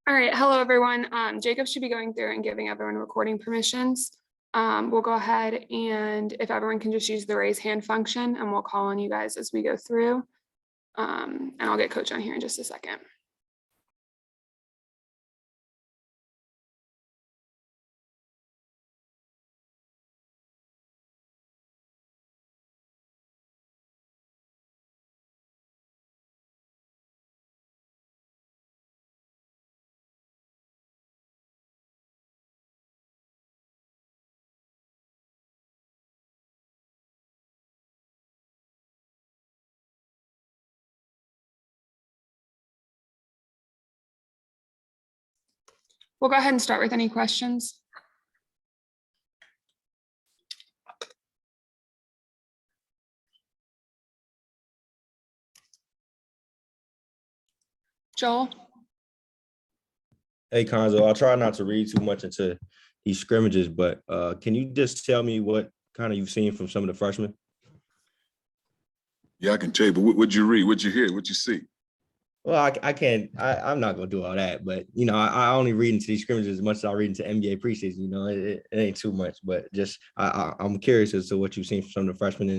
All right, hello everyone. Jacob should be going through and giving everyone recording permissions. We'll go ahead and if everyone can just use the raise hand function and we'll call on you guys as we go through. And I'll get Coach on here in just a second. We'll go ahead and start with any questions. Joel? Hey, Cuonzo, I'll try not to read too much into these scrimmages, but can you just tell me what kind of you've seen from some of the freshmen? Yeah, I can tell you, but what'd you read? What'd you hear? What'd you see? Well, I'm not going to do all that, but, I only read into these scrimmages as much as I read into NBA preseason, it ain't too much, but just I'm curious as to what you've seen from some of the freshmen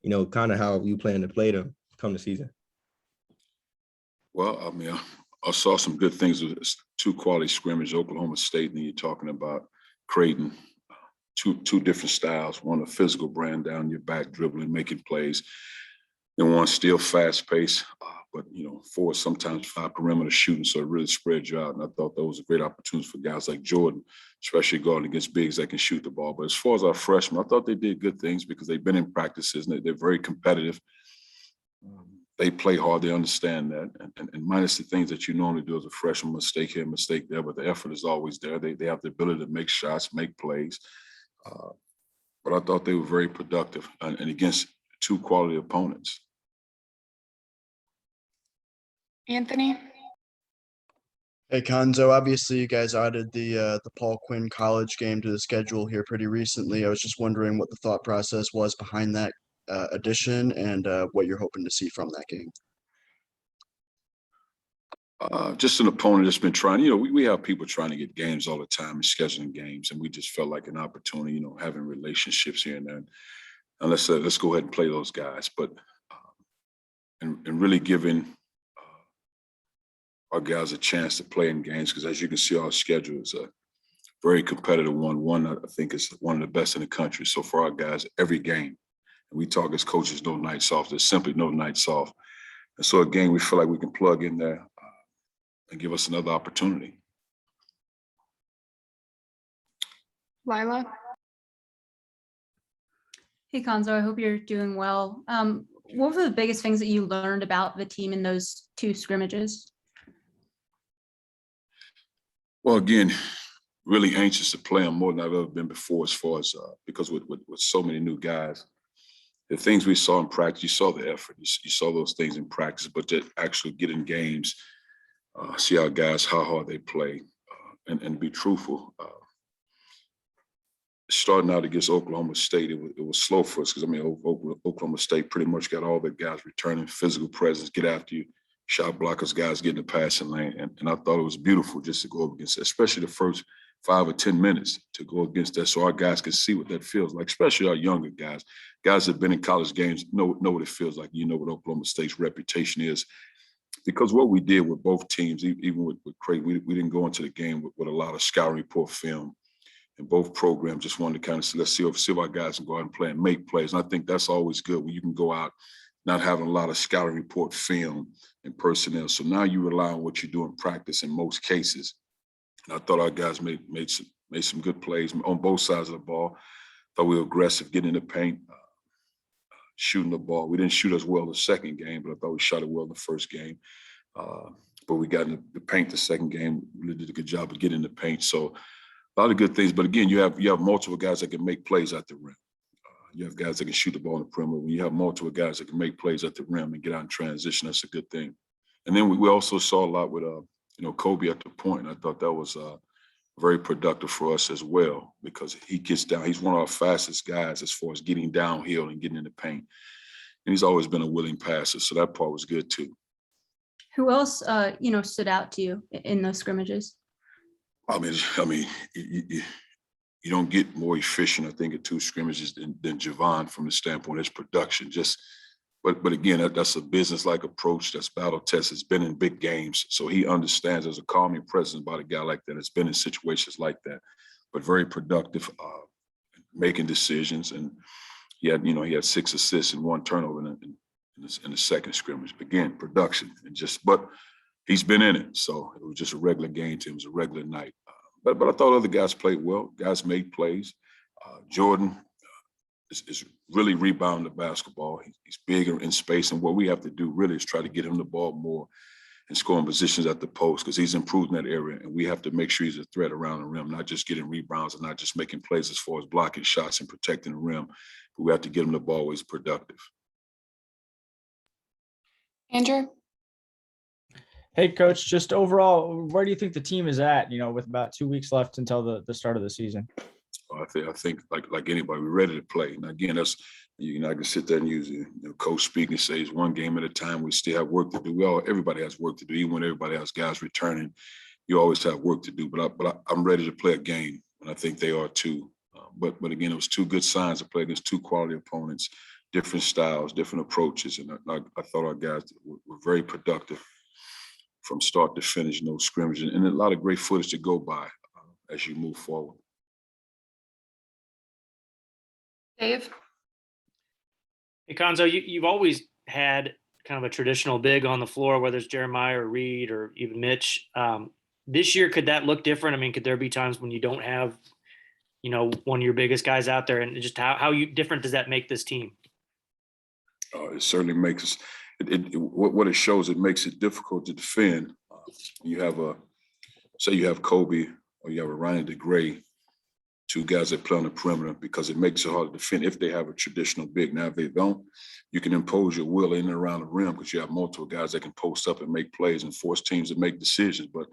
and, kind of how you plan to play them come the season. Well, I mean, I saw some good things with two quality scrimmages, Oklahoma State, and then you're talking about Creighton, two different styles, one a physical brand down your back, dribbling, making plays, and one still fast paced, but, 4 sometimes 5 perimeter shooting, so it really spreads you out. And I thought those were great opportunities for guys like Jordan, especially guarding against bigs that can shoot the ball. But as far as our freshmen, I thought they did good things because they've been in practices and they're very competitive. They play hard, they understand that. And minus the things that you normally do as a freshman, mistake here, mistake there, but the effort is always there. They have the ability to make shots, make plays. But I thought they were very productive and against two quality opponents. Anthony? Hey, Cuonzo, obviously you guys added the Paul Quinn college game to the schedule here pretty recently. I was just wondering what the thought process was behind that addition and what you're hoping to see from that game. Just an opponent that's been trying, we have people trying to get games all the time and scheduling games, and we just felt like an opportunity, having relationships here and there. And let's go ahead and play those guys, but and really giving our guys a chance to play in games, because as you can see, our schedule is a very competitive one. One I think is one of the best in the country. So for our guys, every game, and we talk as coaches, no nights off. There's simply no nights off. And so again, we feel like we can plug in there and give us another opportunity. Lila? Hey, Cuonzo, I hope you're doing well. What were the biggest things that you learned about the team in those 2 scrimmages? Well, again, really anxious to play them more than I've ever been before, as far as because with so many new guys, the things we saw in practice, you saw the effort, you saw those things in practice, but to actually get in games, see our guys, how hard they play, and be truthful. Starting out against Oklahoma State, it was slow for us because, Oklahoma State pretty much got all the guys returning, physical presence, get after you, shot blockers, guys getting the passing lane. And I thought it was beautiful just to go up against that, especially the first 5 or 10 minutes to go against that so our guys can see what that feels like, especially our younger guys. Guys that have been in college games know what it feels like. You know what Oklahoma State's reputation is. Because what we did with both teams, even with Creighton, we didn't go into the game with a lot of scouting report film. And both programs just wanted to kind of see, let's see if our guys can go out and play and make plays. And I think that's always good when you can go out not having a lot of scouting report film and personnel. So now you rely on what you do in practice in most cases. And I thought our guys made some good plays on both sides of the ball. Thought we were aggressive, getting in the paint, shooting the ball. We didn't shoot as well the second game, but I thought we shot it well in the first game. But we got in the paint the second game. Really did a good job of getting in the paint. So a lot of good things, but again, you have multiple guys that can make plays at the rim. You have guys that can shoot the ball in the perimeter. When you have multiple guys that can make plays at the rim and get out in transition, that's a good thing. And then we also saw a lot with Kobe at the point. And I thought that was very productive for us as well, because he gets down. He's one of our fastest guys as far as getting downhill and getting in the paint. And he's always been a willing passer, so that part was good too. Who else, stood out to you in those scrimmages? I mean, you don't get more efficient, I think, at two scrimmages than Javon from the standpoint of his production. But again, that's a business-like approach. That's battle tested. It's been in big games, so he understands there's a calming presence about a guy like that. It's been in situations like that, but very productive, making decisions. And he had 6 assists and 1 turnover in the second scrimmage. Again, production but he's been in it, so it was just a regular game to him. It was a regular night. But I thought other guys played well. Guys made plays. Jordan is really rebounding the basketball. He's bigger in space, and what we have to do really is try to get him the ball more and scoring positions at the post, because he's improved in that area, and we have to make sure he's a threat around the rim, not just getting rebounds and not just making plays as far as blocking shots and protecting the rim, but we have to get him the ball where he's productive. Andrew? Hey, Coach, just overall, where do you think the team is at, with about 2 weeks left until the start of the season? I think like anybody, we're ready to play. And again, that's, I can sit there and use coach speak and say it's one game at a time. We still have work to do. Everybody has work to do. Even when everybody has guys returning, you always have work to do. But I'm ready to play a game, and I think they are too. But again, it was 2 good signs to play against 2 quality opponents, different styles, different approaches, and I thought our guys were very productive from start to finish in those scrimmages, and a lot of great footage to go by as you move forward. Dave? Hey, Cuonzo, you've always had kind of a traditional big on the floor, whether it's Jeremiah or Reed or even Mitch. This year, could that look different? I mean, could there be times when you don't have, one of your biggest guys out there, and just how different does that make this team? It certainly makes what it shows. It makes it difficult to defend. You have say you have Kobe or you have a Ryan DeGray, 2 guys that play on the perimeter, because it makes it hard to defend if they have a traditional big. Now, if they don't, you can impose your will in and around the rim because you have multiple guys that can post up and make plays and force teams to make decisions. But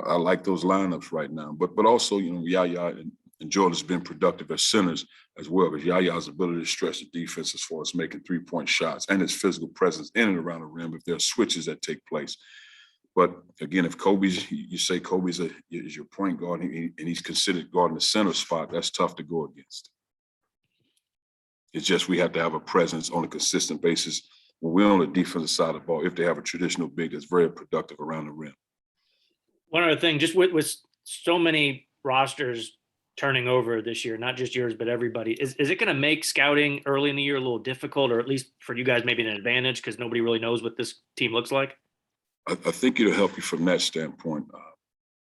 I like those lineups right now. But also, Yaya and Jordan's been productive as centers as well, because Yaya's ability to stretch the defense as far as making 3-point shots and his physical presence in and around the rim if there are switches that take place. But again, if you say Kobe's is your point guard and he's considered guarding the center spot, that's tough to go against. It's just we have to have a presence on a consistent basis when we're on the defensive side of the ball, if they have a traditional big that's very productive around the rim. One other thing, just with so many rosters turning over this year, not just yours, but everybody, is it going to make scouting early in the year a little difficult, or at least for you guys maybe an advantage because nobody really knows what this team looks like? I think it'll help you from that standpoint.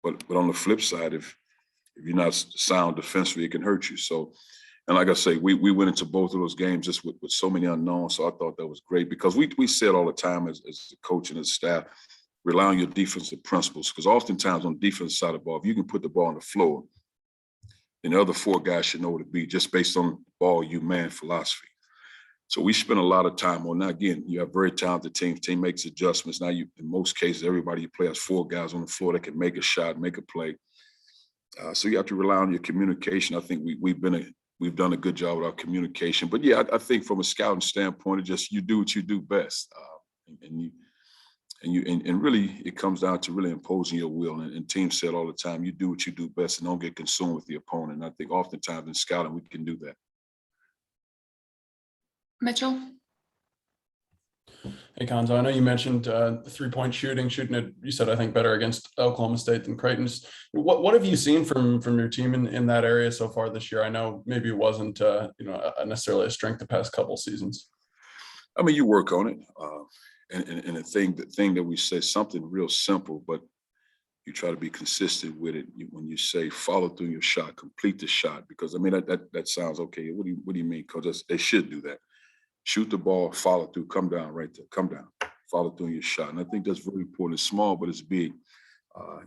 But on the flip side, if you're not sound defensively, it can hurt you. So, and like I say, we went into both of those games just with so many unknowns. So I thought that was great, because we said all the time as the coach and the staff, rely on your defensive principles, because oftentimes on the defensive side of the ball, if you can put the ball on the floor, then the other 4 guys should know where to be just based on ball you man philosophy. So we spend a lot of time on that. Again, you have very talented teams. Team makes adjustments. Now, in most cases, everybody you play has 4 guys on the floor that can make a shot, make a play. So you have to rely on your communication. I think we've done a good job with our communication. But yeah, I think from a scouting standpoint, it's just you do what you do best, and really it comes down to really imposing your will. And teams said all the time, you do what you do best and don't get consumed with the opponent. And I think oftentimes in scouting we can do that. Mitchell? Hey, Cuonzo, I know you mentioned 3-point shooting it, you said, I think, better against Oklahoma State than Creighton. Just what have you seen from your team in that area so far this year? I know maybe it wasn't necessarily a strength the past couple seasons. I mean, you work on it. And the thing that we say, something real simple, but you try to be consistent with it. When you say follow through your shot, complete the shot, because I mean, that sounds okay. What do you mean, coach? They should do that. Shoot the ball, follow through, come down right there, come down, follow through your shot. And I think that's very important. It's small, but it's big.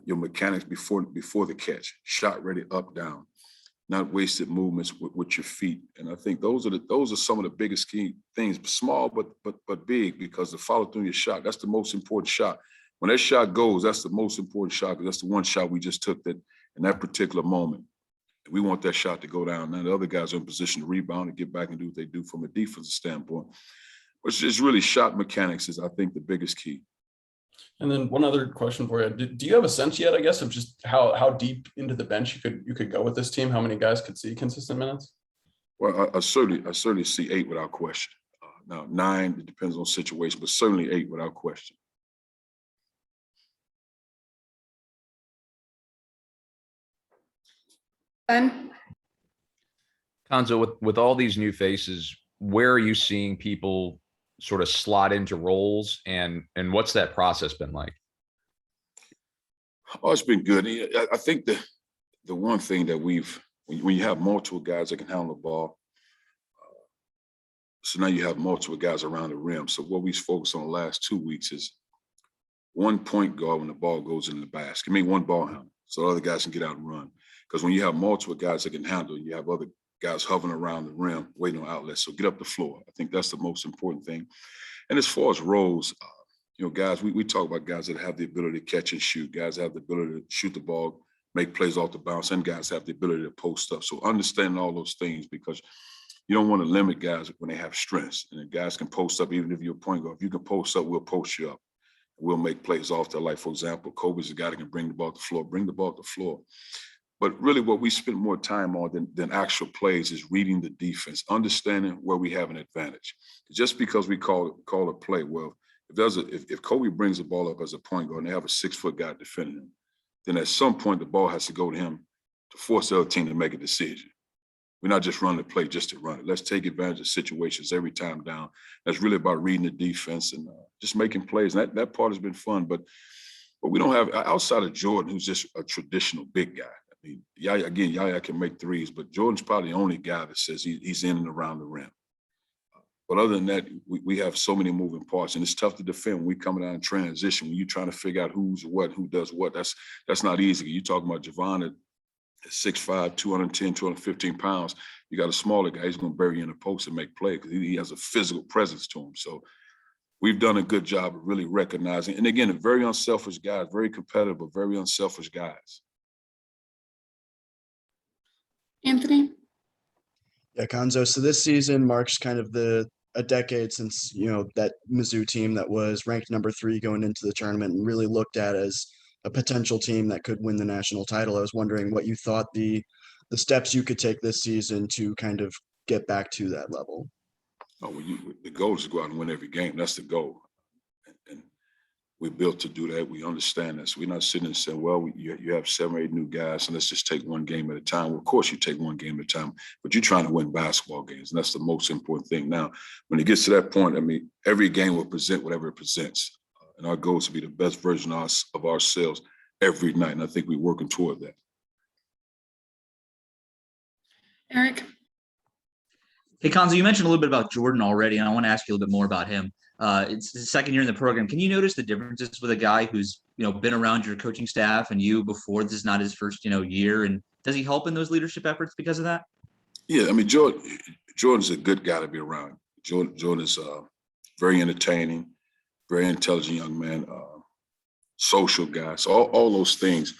Your mechanics before the catch, shot ready, up, down, not wasted movements with your feet. And I think those are some of the biggest key things, small, but big, because the follow through your shot, that's the most important shot. When that shot goes, that's the most important shot, because that's the one shot we just took that in that particular moment. We want that shot to go down. Now the other guys are in position to rebound and get back and do what they do from a defensive standpoint. Which is really shot mechanics is, I think, the biggest key. And then one other question for you. Do you have a sense yet, I guess, of just how deep into the bench you could go with this team? How many guys could see consistent minutes? Well, I certainly see 8 without question. Now 9, it depends on situation, but certainly 8 without question. Ben? Cuonzo, with all these new faces, where are you seeing people sort of slot into roles, and what's that process been like? Oh, it's been good. I think the one thing that when you have multiple guys that can handle the ball, so now you have multiple guys around the rim. So what we focused on the last 2 weeks is one point guard when the ball goes in the basket. I mean, one ball handler, so other guys can get out and run. Because when you have multiple guys that can handle, you have other guys hovering around the rim, waiting on outlets. So get up the floor. I think that's the most important thing. And as far as roles, guys, we talk about guys that have the ability to catch and shoot, guys that have the ability to shoot the ball, make plays off the bounce, and guys have the ability to post up. So understanding all those things, because you don't want to limit guys when they have strengths. And guys can post up, even if you're a point guard. If you can post up, we'll post you up. We'll make plays off that. Like, for example, Kobe's a guy that can bring the ball to the floor, But really what we spend more time on than actual plays is reading the defense, understanding where we have an advantage. Just because we call a play, well, if Kobe brings the ball up as a point guard and they have a 6-foot guy defending him, then at some point the ball has to go to him to force the other team to make a decision. We're not just running the play just to run it. Let's take advantage of situations every time down. That's really about reading the defense and just making plays. And that part has been fun, but we don't have, outside of Jordan, who's just a traditional big guy. I mean, Yaya can make threes, but Jordan's probably the only guy that says he's in and around the rim. But other than that, we have so many moving parts, and it's tough to defend when we coming out in transition. When you're trying to figure out who's what, who does what, that's not easy. You're talking about Javon at 6'5", 210, 215 pounds. You got a smaller guy, he's going to bury you in the post and make play because he has a physical presence to him. So we've done a good job of really recognizing, and again, very unselfish guys, very competitive, but very unselfish guys. Anthony? Yeah, Cuonzo. So this season marks kind of a decade since, that Mizzou team that was ranked number 3 going into the tournament and really looked at as a potential team that could win the national title. I was wondering what you thought the steps you could take this season to kind of get back to that level. Oh, well, the goal is to go out and win every game. That's the goal. And we're built to do that. We understand this. We're not sitting and saying, well, you have 7 or 8 new guys, and let's just take one game at a time. Well, of course you take one game at a time, but you're trying to win basketball games, and that's the most important thing. Now, when it gets to that point, I mean, every game will present whatever it presents. And our goal is to be the best version of ourselves every night, and I think we're working toward that. Eric? Hey, Cuonzo, you mentioned a little bit about Jordan already, and I want to ask you a little bit more about him. It's his second year in the program. Can you notice the differences with a guy who's, been around your coaching staff and you before? This is not his first, year. And does he help in those leadership efforts because of that? Yeah, I mean, Jordan's a good guy to be around. Jordan is very entertaining, very intelligent young man, social guy. So all those things.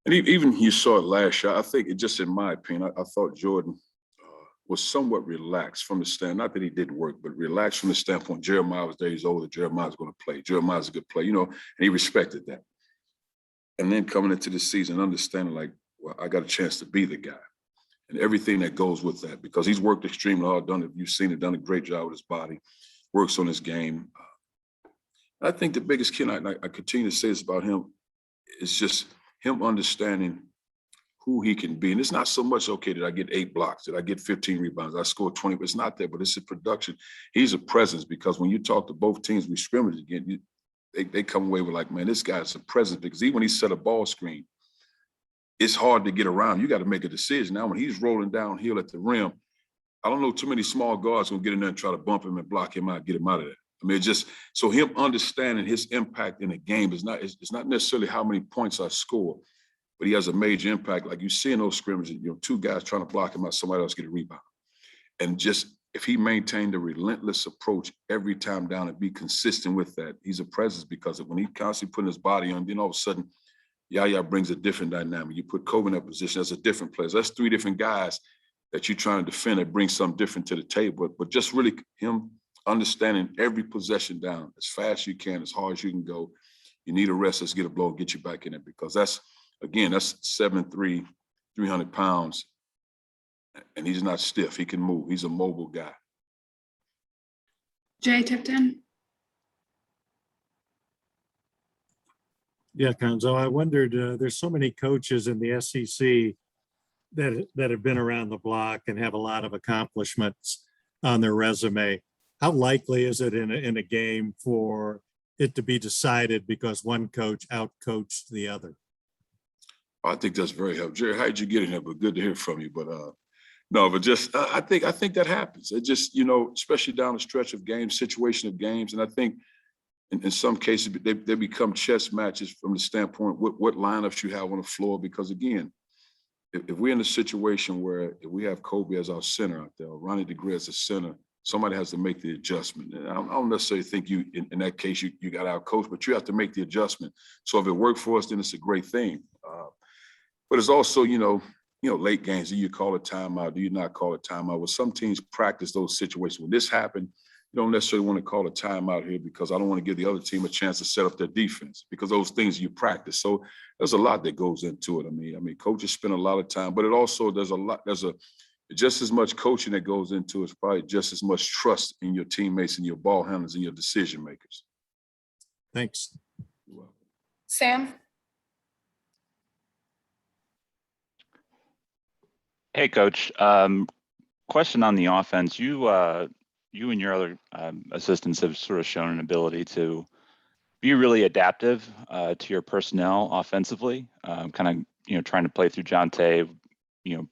And even you saw it last year, I think it just, in my opinion, I thought Jordan was somewhat relaxed from the stand. Not that he didn't work, but relaxed from the standpoint. Jeremiah was there, he's older. Jeremiah's going to play. Jeremiah's a good player, and he respected that. And then coming into the season, understanding like, well, I got a chance to be the guy. And everything that goes with that, because he's worked extremely hard, you've seen it, done a great job with his body, works on his game. I think the biggest key, and I continue to say this about him, is just him understanding who he can be. And it's not so much, okay, did I get 8 blocks? Did I get 15 rebounds? I scored 20, but it's not that, but it's a production. He's a presence, because when you talk to both teams, we scrimmage again, they come away with like, man, this guy's a presence, because even when he set a ball screen, it's hard to get around. You got to make a decision. Now, when he's rolling downhill at the rim, I don't know too many small guards gonna get in there and try to bump him and block him out, get him out of there. I mean, so him understanding his impact in a game it's not necessarily how many points I score, but he has a major impact. Like you see in those scrimmages, 2 guys trying to block him out, somebody else get a rebound. And just, if he maintained a relentless approach every time down and be consistent with that, he's a presence, because when he constantly putting his body on, then all of a sudden, Yaya brings a different dynamic. You put Kobe in that position, that's a different player. That's 3 different guys that you're trying to defend that bring something different to the table. But just really him understanding every possession down as fast as you can, as hard as you can go. You need a rest, let's get a blow and get you back in it, because that's 7'3", 300 pounds, and he's not stiff. He can move. He's a mobile guy. Jay Tipton. Yeah, Cuonzo, I wondered, there's so many coaches in the SEC that have been around the block and have a lot of accomplishments on their resume. How likely is it in a game for it to be decided because one coach outcoached the other? I think that's very helpful. Jerry, how did you get in here? But good to hear from you. But no, but just I think that happens. It just, especially down the stretch of games, situation of games. And I think in some cases they become chess matches from the standpoint what lineups you have on the floor. Because again, if we're in a situation where if we have Kobe as our center out there, or Ronnie DeGray as a center, somebody has to make the adjustment. And I don't necessarily think you, in that case, you got out coached, but you have to make the adjustment. So if it worked for us, then it's a great thing. But it's also, late games. Do you call a timeout? Do you not call a timeout? Well, some teams practice those situations. When this happened, you don't necessarily want to call a timeout here because I don't want to give the other team a chance to set up their defense, because those things you practice. So there's a lot that goes into it. I mean, coaches spend a lot of time, but it also there's just as much coaching that goes into it. It's probably just as much trust in your teammates and your ball handlers and your decision makers. Thanks. You're welcome. Sam. Hey, Coach. Question on the offense. You and your other assistants have sort of shown an ability to be really adaptive to your personnel offensively. Kind of, trying to play through Jonte,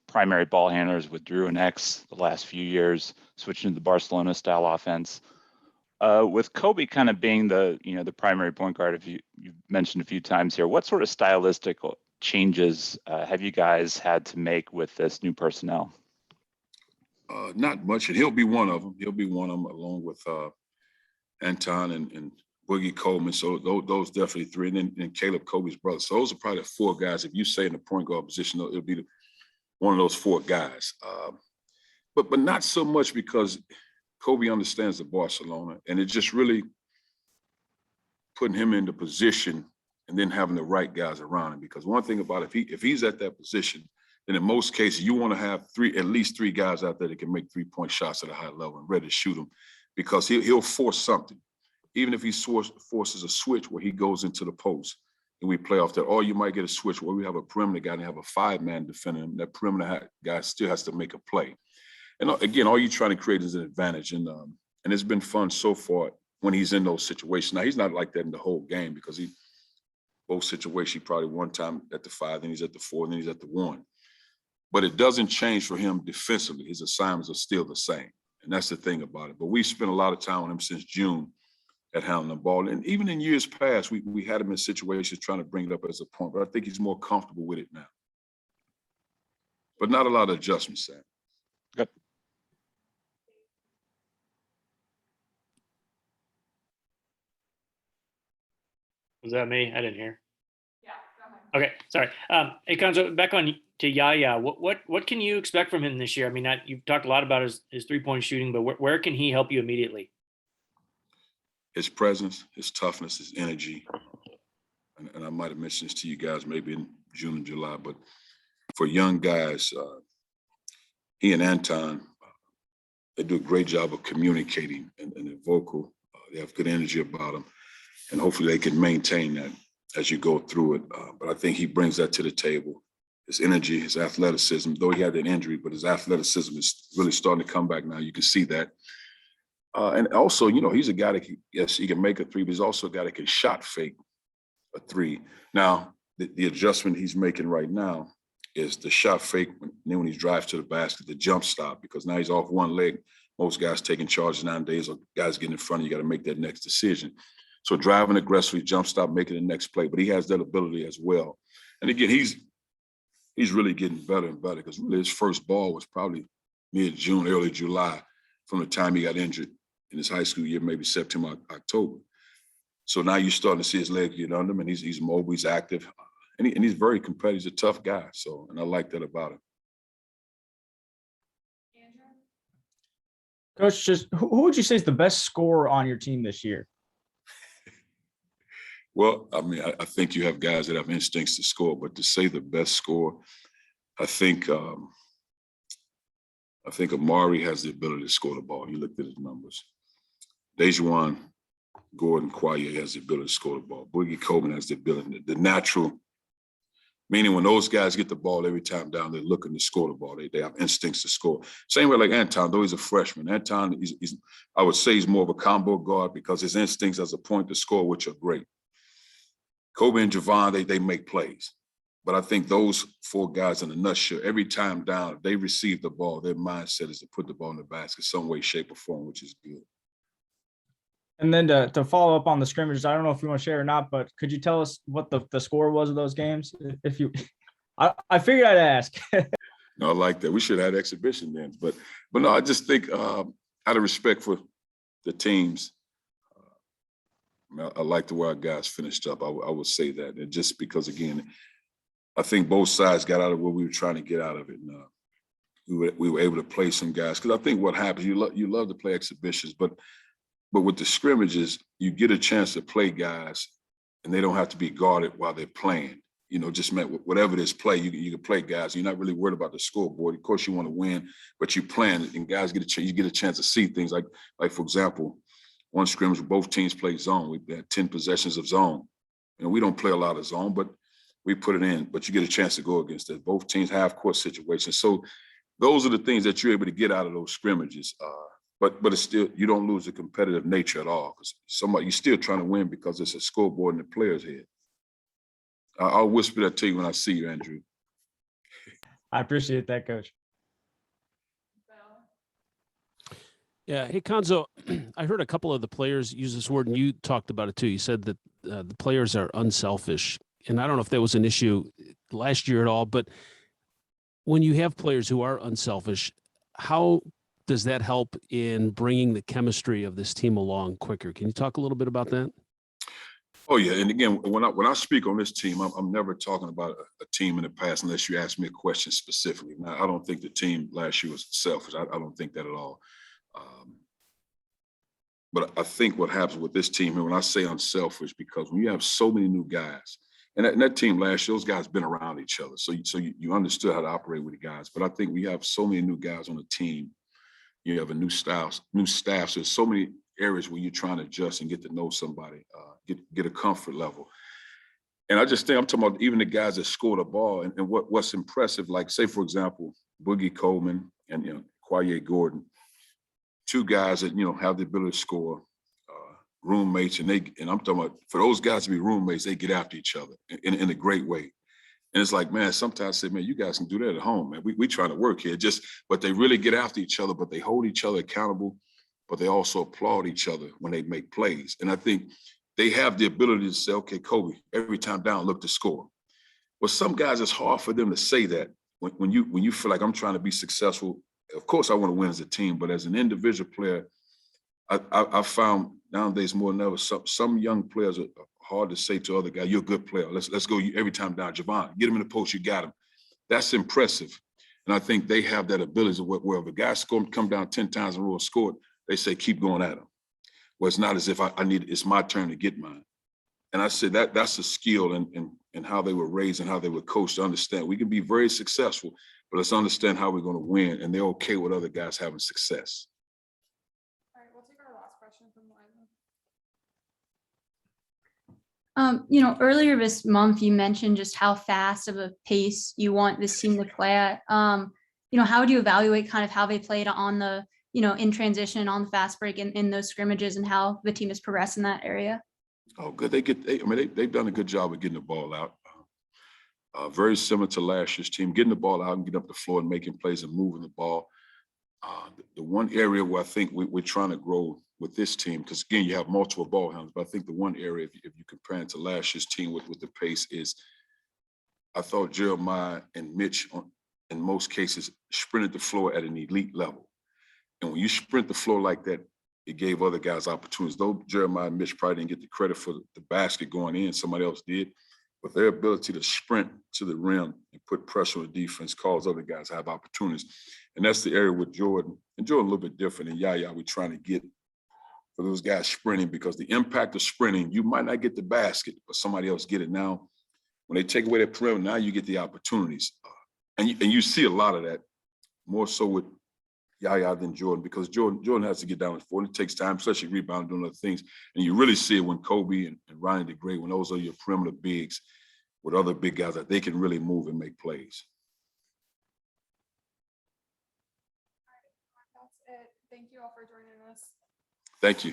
primary ball handlers with Drew and X the last few years, switching to the Barcelona style offense. With Kobe kind of being the primary point guard, you've mentioned a few times here, what sort of stylistic changes have you guys had to make with this new personnel? Not much, and he'll be one of them. He'll be one of them along with Anton and Boogie Coleman. So those definitely three, and then Caleb, Kobe's brother. So those are probably the four guys. If you say in the point guard position, it'll be one of those four guys. But not so much because Kobe understands the Barcelona, and it's just really putting him into position and then having the right guys around him. Because one thing about if he's at that position, then in most cases you want to have at least three guys out there that can make 3-point shots at a high level and ready to shoot them, because he'll force something. Even if he forces a switch where he goes into the post and we play off that, or you might get a switch where we have a perimeter guy and have a 5-man defender, and that perimeter guy still has to make a play. And again, all you're trying to create is an advantage. And it's been fun so far when he's in those situations. Now, he's not like that in the whole game, because both situations, he probably one time at the 5, then he's at the 4, and then he's at the 1. But it doesn't change for him defensively. His assignments are still the same. And that's the thing about it. But we spent a lot of time on him since June at handling the ball. And even in years past, we had him in situations trying to bring it up as a point. But I think he's more comfortable with it now. But not a lot of adjustments, Sam. Good. Was that me? I didn't hear. Yeah, go ahead. Okay, sorry. Hey, Cuonzo, back on to Yaya. What can you expect from him this year? I mean, you've talked a lot about his 3-point shooting, but where can he help you immediately? His presence, his toughness, his energy. And I might have mentioned this to you guys maybe in June and July, but for young guys, he and Anton, they do a great job of communicating and they're vocal. They have good energy about them. And hopefully they can maintain that as you go through it. But I think he brings that to the table. His energy, his athleticism, though he had that injury, but his athleticism is really starting to come back now. You can see that. And also, he's a guy that he can make a 3, but he's also a guy that can shot fake a 3. Now, the adjustment he's making right now is the shot fake, and then when he drives to the basket, the jump stop, because now he's off one leg. Most guys taking charges nowadays, or guys getting in front, you got to make that next decision. So driving aggressively, jump stop, making the next play, but he has that ability as well. And again, he's really getting better and better, because really his first ball was probably mid-June, early July, from the time he got injured in his high school year, maybe September, October. So now you're starting to see his legs get under him, and he's mobile, he's active, and he's very competitive. He's a tough guy, and I like that about him. Coach, just who would you say is the best scorer on your team this year? Well, I mean, I think you have guys that have instincts to score, but to say the best scorer, I think Amari has the ability to score the ball. You looked at his numbers. Dejuan Gordon Quaye has the ability to score the ball. Boogie Coleman has the ability, the natural, meaning when those guys get the ball every time down, they're looking to score the ball. They have instincts to score. Same way like Anton, though he's a freshman. Anton, I would say he's more of a combo guard because his instincts as a point to score, which are great. Kobe and Javon, they make plays. But I think those four guys in a nutshell, every time down, they receive the ball, their mindset is to put the ball in the basket some way, shape, or form, which is good. And then to follow up on the scrimmages, I don't know if you want to share or not, but could you tell us what the score was of those games? If you, I figured I'd ask. No, I like that. We should have had exhibition then. But no, I just think out of respect for the teams, I like the way our guys finished up. I would say that. And just because, again, I think both sides got out of what we were trying to get out of it. And we were able to play some guys. Because I think what happens, you love to play exhibitions, but with the scrimmages, you get a chance to play guys, and they don't have to be guarded while they're playing. You know, just whatever it is, play. You can play guys. You're not really worried about the scoreboard. Of course, you want to win, but you plan, and guys get a chance. You get a chance to see things like for example, one scrimmage, both teams played zone. We had 10 possessions of zone. You know, we don't play a lot of zone, but we put it in. But you get a chance to go against it. Both teams have court situations. So those are the things that you're able to get out of those scrimmages. But it's still, you don't lose the competitive nature at all, because you're still trying to win because it's a scoreboard in the player's head. I'll whisper that to you when I see you, Andrew. I appreciate that, Coach. Yeah. Hey, Cuonzo, I heard a couple of the players use this word, and you talked about it too. You said that the players are unselfish. And I don't know if that was an issue last year at all, but when you have players who are unselfish, how does that help in bringing the chemistry of this team along quicker? Can you talk a little bit about that? Oh yeah, and again, when I speak on this team, I'm never talking about a team in the past unless you ask me a question specifically. Now, I don't think the team last year was selfish. I don't think that at all. But I think what happens with this team here, when I say unselfish, because when you have so many new guys, and that team last year, those guys been around each other, so you understood how to operate with the guys. But I think we have so many new guys on the team. You have a new staff. So there's so many areas where you're trying to adjust and get to know somebody, get a comfort level. And I just think I'm talking about even the guys that scored a ball and what's impressive, like say, for example, Boogie Coleman and Quaye Gordon, two guys that, have the ability to score, roommates, and I'm talking about for those guys to be roommates, they get after each other in a great way. And it's like, man, sometimes I say, man, you guys can do that at home, man. We trying to work here, but they really get after each other, but they hold each other accountable, but they also applaud each other when they make plays. And I think they have the ability to say, okay, Kobe, every time down, look to score. Well, some guys, it's hard for them to say that when you feel like I'm trying to be successful. Of course, I want to win as a team, but as an individual player, I found nowadays more than ever, some young players are hard to say to other guys, you're a good player. Let's go every time down. Javon, get him in the post, you got him. That's impressive. And I think they have that ability to where if a guy come down 10 times in a row and scored, they say, keep going at him. Well, it's not as if it's my turn to get mine. And I said that's a skill and how they were raised and how they were coached to understand. We can be very successful, but let's understand how we're going to win. And they're okay with other guys having success. All right, we'll take our last question from Liza. Earlier this month, you mentioned just how fast of a pace you want this team to play at. How would you evaluate kind of how they played on the, in transition, on the fast break in those scrimmages, and how the team has progressed in that area? Oh, good. They've done a good job of getting the ball out. Very similar to last year's team, getting the ball out and getting up the floor and making plays and moving the ball. The one area where I think we're trying to grow with this team, because again, you have multiple ball handlers, but I think the one area, if you compare it to last year's team with the pace, is I thought Jeremiah and Mitch, in most cases, sprinted the floor at an elite level. And when you sprint the floor like that, it gave other guys opportunities. Though Jeremiah and Mitch probably didn't get the credit for the basket going in, somebody else did. But their ability to sprint to the rim and put pressure on the defense caused other guys to have opportunities. And that's the area with Jordan And Jordan a little bit different than Yaya. We're trying to get for those guys sprinting, because the impact of sprinting, you might not get the basket, but somebody else get it. Now, when they take away that perimeter, now you get the opportunities. And you see a lot of that, more so with Yaya than Jordan, because Jordan has to get down the floor. It takes time, especially rebounding, doing other things. And you really see it when Kobe and Ronnie DeGray, when those are your perimeter bigs with other big guys, that they can really move and make plays. That's it. Thank you all for joining us. Thank you.